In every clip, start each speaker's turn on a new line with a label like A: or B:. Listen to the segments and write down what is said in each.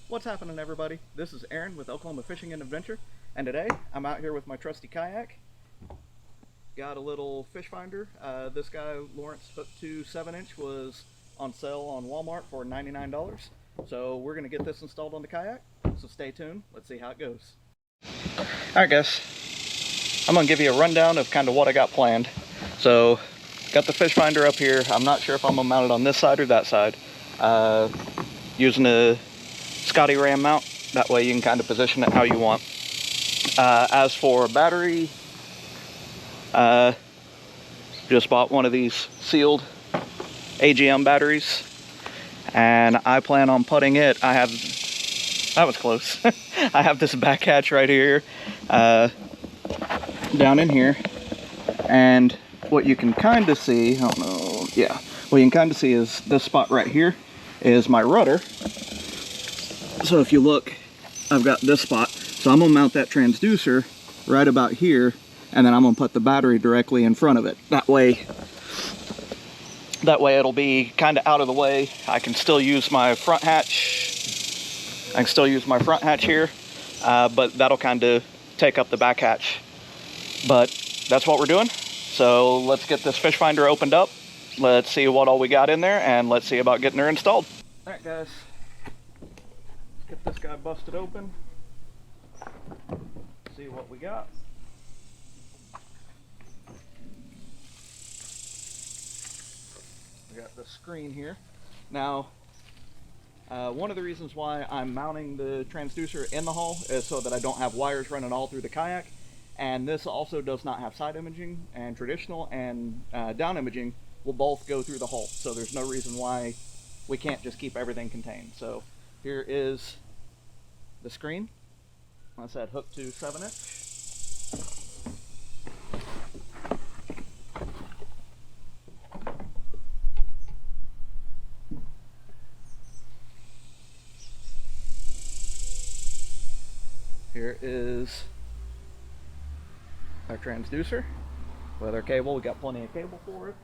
A: What's happening, everybody? This is Aaron with Oklahoma Fishing and Adventure, and today I'm out here with my trusty kayak. Got a little fish finder. This guy, Lowrance Hook2 7-inch, was on sale on Walmart for $99. So we're going to get this installed on the kayak, so stay tuned. Let's see how it goes. Alright guys, I'm going to give you a rundown of kind of what I got planned. So, got the fish finder up here. I'm not sure if I'm going to mount it on this side or that side. Using a Scotty Ram mount, that way you can kind of position it how you want. As for battery, just bought one of these sealed AGM batteries, and I plan on putting it. That was close. I have this back hatch right here, down in here, and what you can kind of see, I don't know, yeah, what you can kind of see is this spot right here is my rudder. So if you look, I've got this spot. So I'm gonna mount that transducer right about here, and then I'm gonna put the battery directly in front of it. That way it'll be kind of out of the way. I can still use my front hatch. Here, but that'll kind of take up the back hatch. But that's what we're doing. So let's get this fish finder opened up. Let's see what all we got in there, and let's see about getting her installed. All right, guys. Get this guy busted open, see what we got. We got the screen here. Now, one of the reasons why I'm mounting the transducer in the hull is so that I don't have wires running all through the kayak. And this also does not have side imaging, and traditional and down imaging will both go through the hull. So there's no reason why we can't just keep everything contained. So here is the screen. I said Hook2 7-inch. Here is our transducer with our cable. We got plenty of cable for it.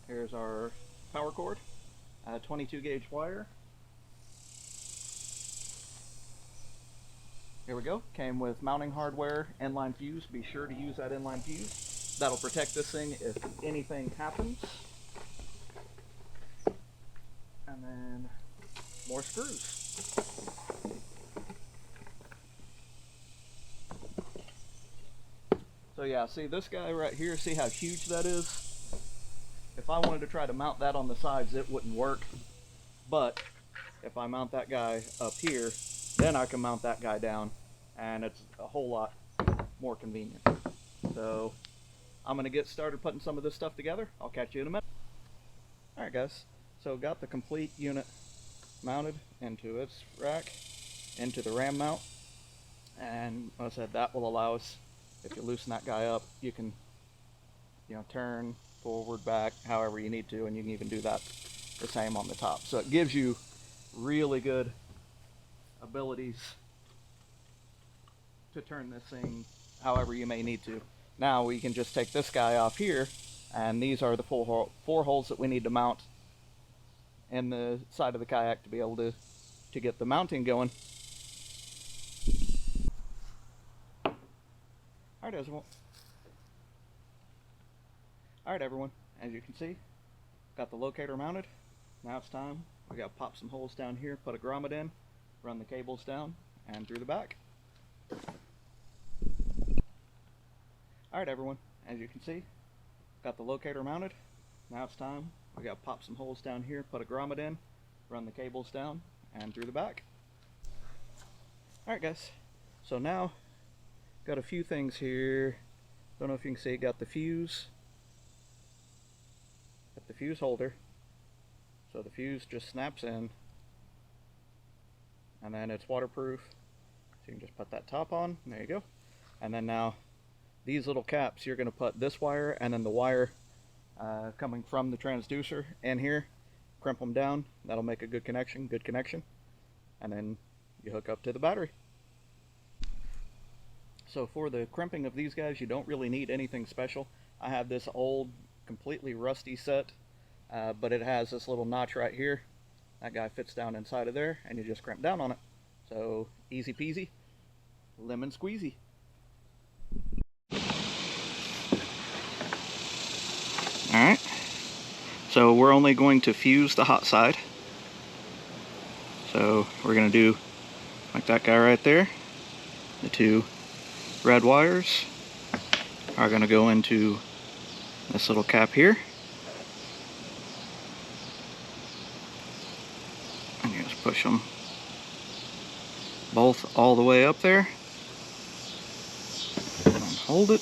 A: Here's our power cord, 22 gauge wire. Here we go. Came with mounting hardware, inline fuse. Be sure to use that inline fuse. That'll protect this thing if anything happens. And then more screws. So yeah, see this guy right here, see how huge that is? If I wanted to try to mount that on the sides, it wouldn't work. But if I mount that guy up here, then I can mount that guy down, and it's a whole lot more convenient. So I'm gonna get started putting some of this stuff together. I'll catch you in a minute. Alright guys, so got the complete unit mounted into its rack, into the ram mount, and like I said, that will allow us, if you loosen that guy up, you can, turn forward, back, however you need to, and you can even do that the same on the top. So it gives you really good abilities to turn this thing however you may need to. Now we can just take this guy off here, and these are the four holes that we need to mount in the side of the kayak to be able to get the mounting going. Alright everyone, as you can see, got the locator mounted. Now it's time. We got to pop some holes down here, put a grommet in, run the cables down and through the back. Alright everyone, as you can see, got the locator mounted. Now it's time. We got to pop some holes down here, put a grommet in, run the cables down and through the back. Alright guys, so now got a few things here. Don't know if you can see, got the fuse. Got the fuse holder. So the fuse just snaps in, and then it's waterproof. So you can just put that top on, there you go. And then now these little caps, you're going to put this wire and then the wire coming from the transducer in here, crimp them down. That'll make a good connection, and then you hook up to the battery. So for the crimping of these guys, you don't really need anything special. I have this old, completely rusty set, but it has this little notch right here That guy fits down inside of there, and you just crimp down on it. So easy peasy, lemon squeezy. Alright, so we're only going to fuse the hot side. So we're going to do like that guy right there. The two red wires are going to go into this little cap here. And you just push them both all the way up there. And hold it.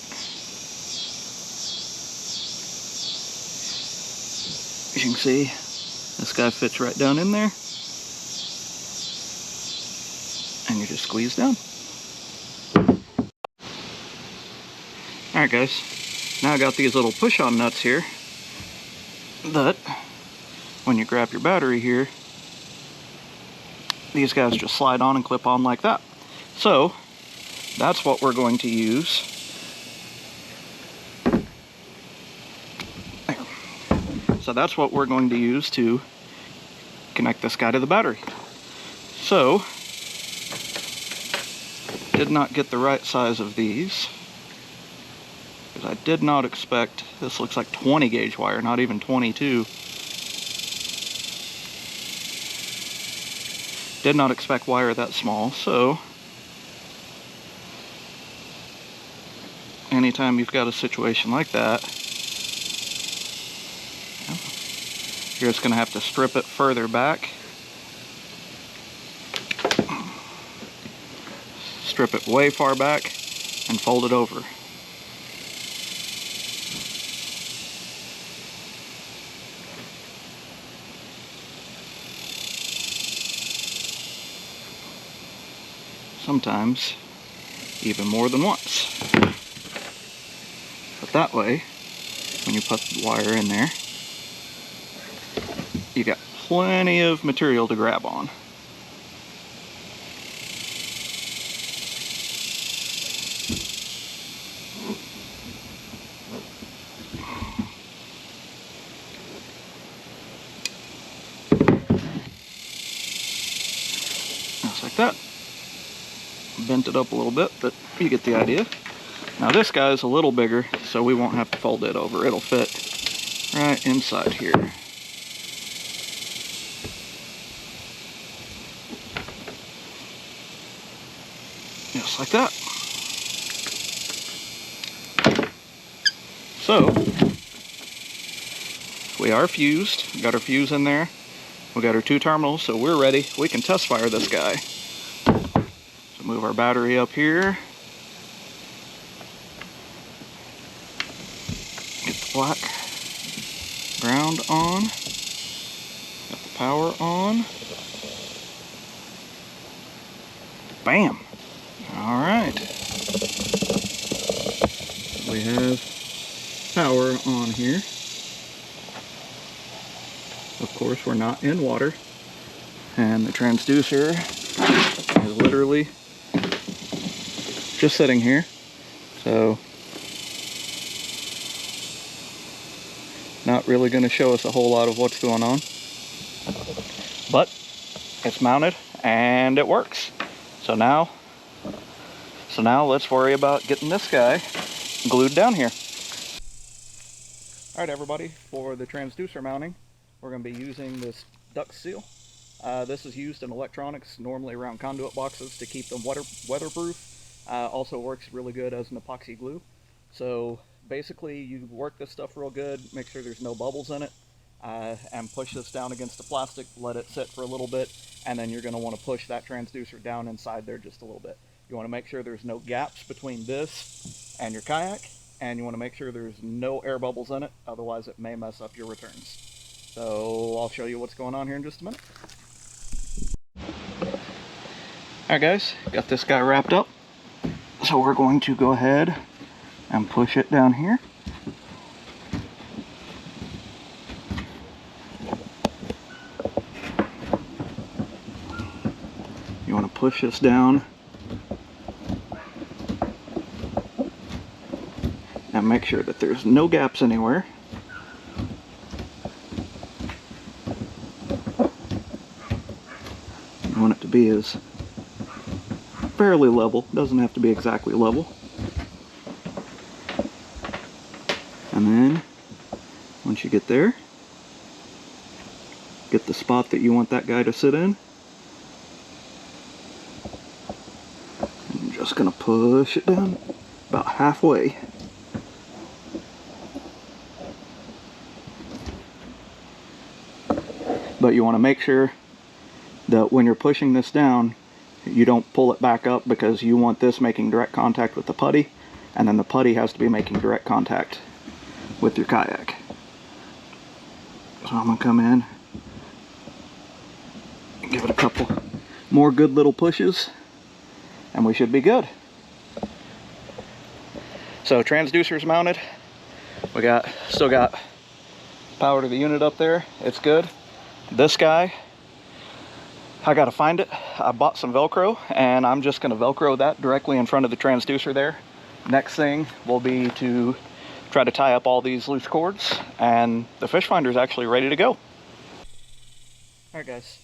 A: As you can see, this guy fits right down in there. And you just squeeze down. Alright guys, now I got these little push-on nuts here that when you grab your battery here, these guys just slide on and clip on like that. So that's what we're going to use. There. So that's what we're going to use to connect this guy to the battery. So, did not get the right size of these, because I did not expect, this looks like 20 gauge wire, not even 22. Did not expect wire that small, so anytime you've got a situation like that, you're just going to have to strip it further back. Strip it way far back and fold it over. Sometimes even more than once. But that way, when you put the wire in there, you got plenty of material to grab on. Just like that. Bent it up a little bit, but you get the idea. Now this guy is a little bigger, so we won't have to fold it over. It'll fit right inside here. Just like that. So, we are fused. We got our fuse in there. We got our 2 terminals, so we're ready. We can test fire this guy. So move our battery up here. Get the black ground on. Got the power on. Bam! Alright. We have power on here. Of course, we're not in water. And the transducer is literally just sitting here. So, not really going to show us a whole lot of what's going on. But it's mounted and it works. So now let's worry about getting this guy glued down here. Alright everybody, for the transducer mounting, we're going to be using this duct seal. This is used in electronics, normally around conduit boxes to keep them weatherproof. Also works really good as an epoxy glue. So basically you work this stuff real good, make sure there's no bubbles in it, and push this down against the plastic, let it sit for a little bit, and then you're going to want to push that transducer down inside there just a little bit. You want to make sure there's no gaps between this and your kayak, and you want to make sure there's no air bubbles in it, otherwise it may mess up your returns. So I'll show you what's going on here in just a minute. Alright guys, got this guy wrapped up. So we're going to go ahead and push it down here. You want to push this down and make sure that there's no gaps anywhere. You want it to be as fairly level, doesn't have to be exactly level. And then once you get there, get the spot that you want that guy to sit in. I'm just going to push it down about halfway. But you want to make sure that when you're pushing this down, you don't pull it back up, because you want this making direct contact with the putty, and then the putty has to be making direct contact with your kayak. So I'm going to come in, give it a couple more good little pushes, and we should be good. So transducer's mounted. We still got power to the unit up there. It's good. This guy, I gotta find it. I bought some Velcro, and I'm just gonna Velcro that directly in front of the transducer there. Next thing will be to try to tie up all these loose cords, and the fish finder is actually ready to go. All right, guys.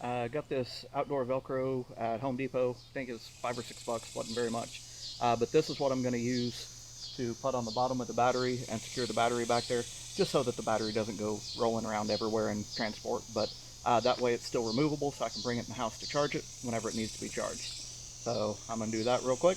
A: Got this outdoor Velcro at Home Depot. I think it's $5 or $6, wasn't very much. But this is what I'm gonna use to put on the bottom of the battery and secure the battery back there, just so that the battery doesn't go rolling around everywhere in transport. But that way it's still removable, so I can bring it in the house to charge it whenever it needs to be charged. So I'm going to do that real quick.